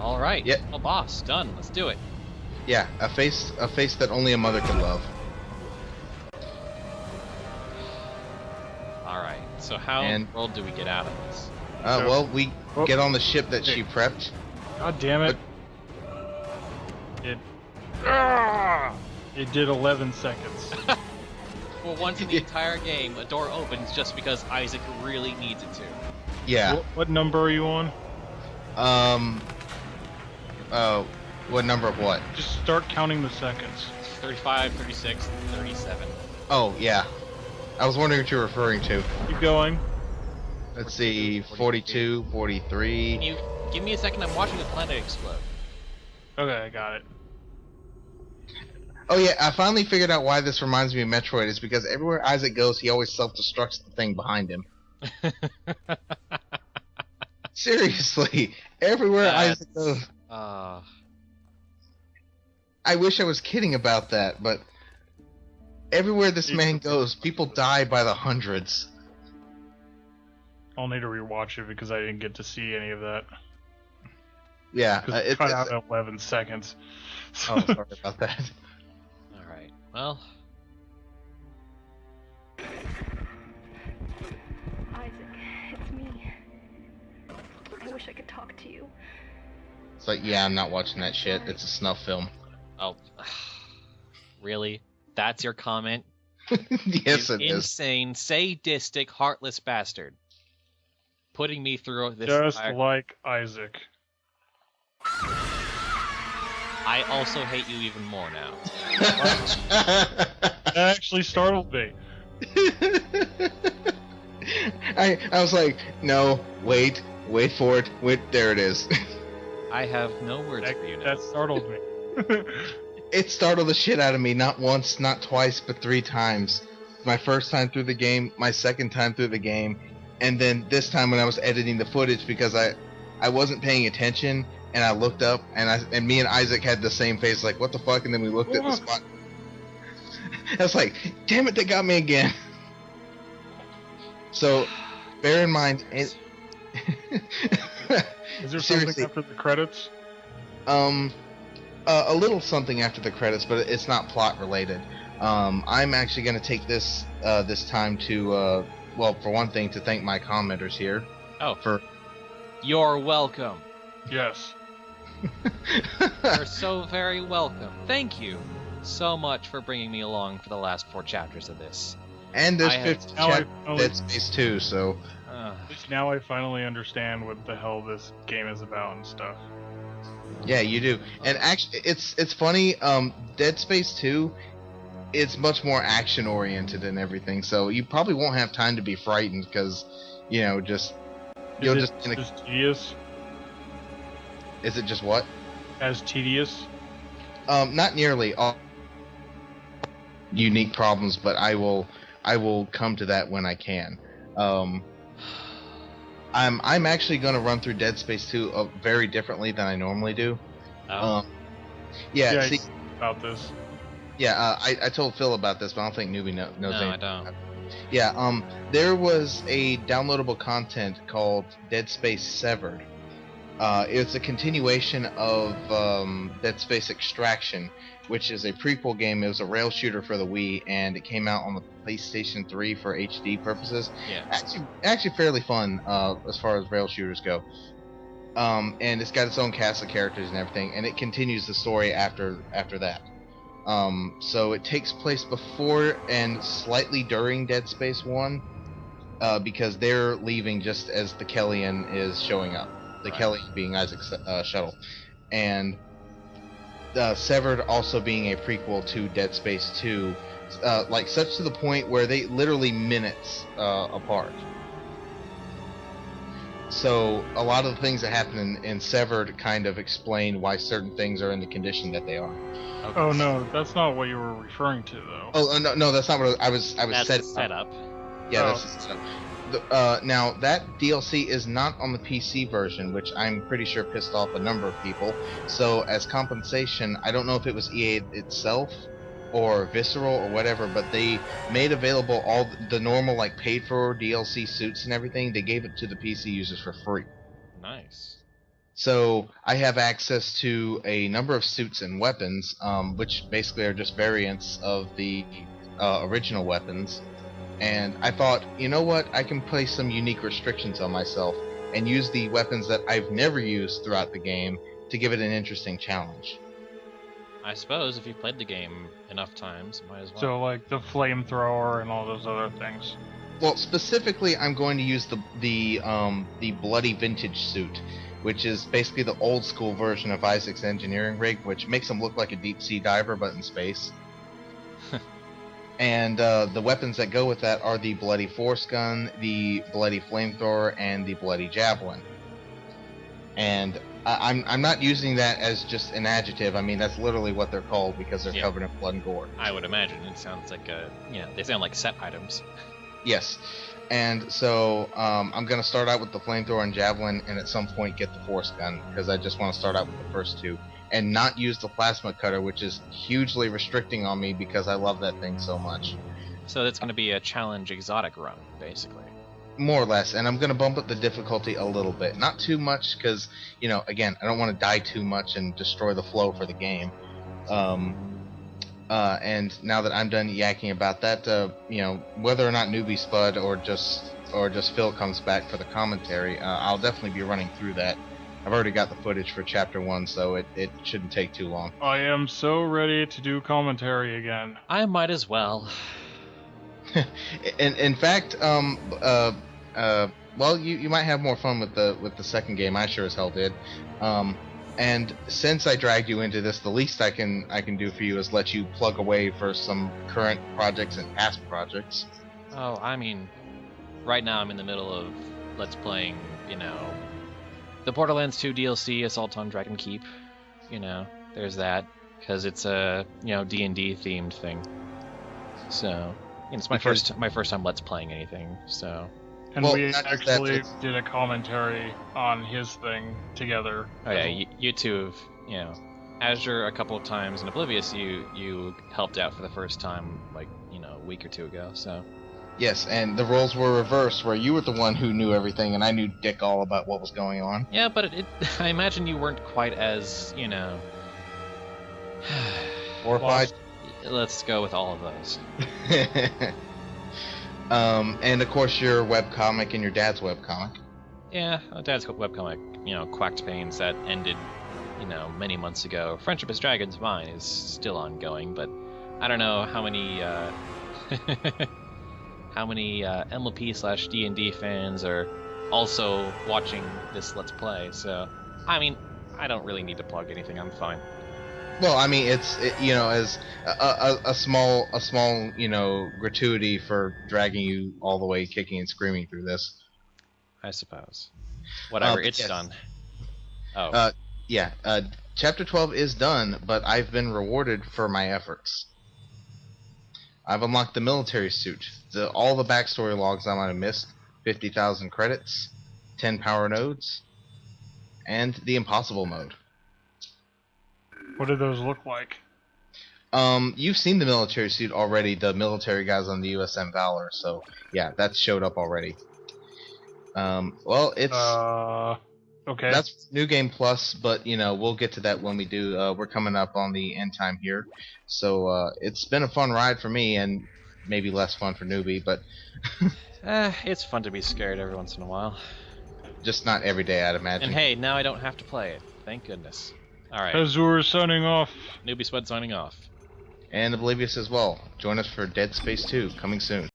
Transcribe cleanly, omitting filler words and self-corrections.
All right. Yep. Oh, boss, done. Let's do it. Yeah, a face that only a mother can love. All right. So how in the world do we get out of this? Well, we get on the ship that she prepped. God damn it! It did 11 seconds. Well, once in the entire game, a door opens just because Isaac really needs it to. Yeah. What number are you on? What number of what? Just start counting the seconds. 35, 36, 37. Oh, yeah. I was wondering what you're referring to. Keep going. Let's see, 42, 43. Can you give me a second? I'm watching the planet explode. Okay, I got it. Oh yeah, I finally figured out why this reminds me of Metroid. Is because everywhere Isaac goes, he always self-destructs the thing behind him. Seriously, everywhere Isaac goes. I wish I was kidding about that, but everywhere this man goes, people die by the hundreds. I'll need to rewatch it because I didn't get to see any of that. Yeah, it cut out at 11 seconds. Oh, sorry about that. All right. Well. Isaac, it's me. I wish I could talk to you. It's like, yeah, I'm not watching that shit. It's a snuff film. Oh, really? That's your comment? Yes, you it is. insane, sadistic, heartless bastard. Putting me through this. Just like Isaac. I also hate you even more now. That actually startled me. I was like, no, wait for it. There it is. I have no words for you now. That startled me. It startled the shit out of me, not once, not twice, but 3 times. My first time through the game, my second time through the game, and then this time when I was editing the footage because I wasn't paying attention, and I looked up, and me and Isaac had the same face, like, what the fuck, and then we looked at the spot. I was like, damn it, they got me again. So, bear in mind... Is there something after the credits? A little something after the credits, but it's not plot related. I'm actually going to take this time to, well, for one thing, to thank my commenters here. Oh. For... You're welcome. Yes. You're so very welcome. Thank you so much for bringing me along for the last 4 chapters of this. And there's 50 chapters of Dead Space 2, so... Now I finally understand what the hell this game is about and stuff. Yeah, you do. And actually, it's funny, Dead Space 2, it's much more action-oriented and everything, so you probably won't have time to be frightened, because, you know, just... Is it just tedious? Is it just what? As tedious? Not nearly all unique problems, but I will come to that when I can. I'm actually going to run through Dead Space 2 very differently than I normally do. Yeah, see, about this. Yeah, I told Phil about this, but I don't think Newbie knows anything. I don't. Yeah, there was a downloadable content called Dead Space Severed. It's a continuation of Dead Space Extraction, which is a prequel game. It was a rail shooter for the Wii, and it came out on the PlayStation 3 for HD purposes. Yeah. Actually fairly fun as far as rail shooters go. And it's got its own cast of characters and everything, and it continues the story after that. So it takes place before and slightly during Dead Space 1, because they're leaving just as the Kellion is showing up. The Kellion being Isaac's shuttle. And Severed also being a prequel to Dead Space 2, like such to the point where they literally minutes apart. So a lot of the things that happen in Severed kind of explain why certain things are in the condition that they are. Okay. Oh no, that's not what you were referring to though. Oh no, that's not what I was. That's set up. Yeah, that's the setup. Now that DLC is not on the PC version, which I'm pretty sure pissed off a number of people. So as compensation, I don't know if it was EA itself or Visceral or whatever, but they made available all the normal like paid for DLC suits and everything. They gave it to the PC users for free. Nice. So I have access to a number of suits and weapons, which basically are just variants of the original weapons. And I thought, you know what, I can place some unique restrictions on myself and use the weapons that I've never used throughout the game to give it an interesting challenge. I suppose if you've played the game enough times, might as well. So like the flamethrower and all those other things. Well, specifically, I'm going to use the bloody vintage suit, which is basically the old school version of Isaac's engineering rig, which makes him look like a deep sea diver but in space. And the weapons that go with that are the bloody force gun, the bloody flamethrower, and the bloody javelin. And I'm not using that as just an adjective. I mean, that's literally what they're called because they're covered in blood and gore. I would imagine it sounds like they sound like set items. Yes. And so I'm going to start out with the flamethrower and javelin, and at some point get the force gun, because I just want to start out with the first two, and not use the plasma cutter, which is hugely restricting on me because I love that thing so much. So that's going to be a challenge exotic run, basically. More or less, and I'm going to bump up the difficulty a little bit. Not too much, because, again, I don't want to die too much and destroy the flow for the game. And now that I'm done yakking about that, whether or not Newbie Spud or just Phil comes back for the commentary, I'll definitely be running through that. I've already got the footage for Chapter 1, so it shouldn't take too long. I am so ready to do commentary again. I might as well. in fact, well, you might have more fun with the second game. I sure as hell did. And since I dragged you into this, the least I can do for you is let you plug away for some current projects and past projects. Oh, I mean, right now I'm in the middle of Let's Playing, the Borderlands 2 DLC, Assault on Dragon Keep. There's that, because it's a, D&D themed thing. So, it's my first time Let's Playing anything, so... And we actually did a commentary on his thing together. Oh yeah, you two have, Azure a couple of times, and Oblivious you helped out for the first time, a week or two ago, so... Yes, and the roles were reversed, where you were the one who knew everything, and I knew dick all about what was going on. Yeah, but I imagine you weren't quite as, horrified? Let's go with all of those. And of course your webcomic and your dad's webcomic. Yeah, Dad's webcomic, Quacked Pains, that ended, many months ago. Friendship is Dragons, mine, is still ongoing, but I don't know how many, MLP/D&D fans are also watching this Let's Play, so, I mean, I don't really need to plug anything, I'm fine. Well, I mean, it's as a small gratuity for dragging you all the way, kicking and screaming through this. I suppose. Whatever, it's yes. done. Oh. Yeah. Chapter 12 is done, but I've been rewarded for my efforts. I've unlocked the military suit, all the backstory logs I might have missed, 50,000 credits, 10 power nodes, and the impossible mode. What do those look like? You've seen the military suit already, the military guys on the USM Valor, so yeah, that showed up already. Well, it's... okay. That's New Game Plus, but, we'll get to that when we do. We're coming up on the end time here, so it's been a fun ride for me, and maybe less fun for Newbie, but... It's fun to be scared every once in a while. Just not every day, I'd imagine. And hey, now I don't have to play it. Thank goodness. Alright. Azure signing off. Newbie Spud signing off. And Oblivious as well. Join us for Dead Space 2, coming soon.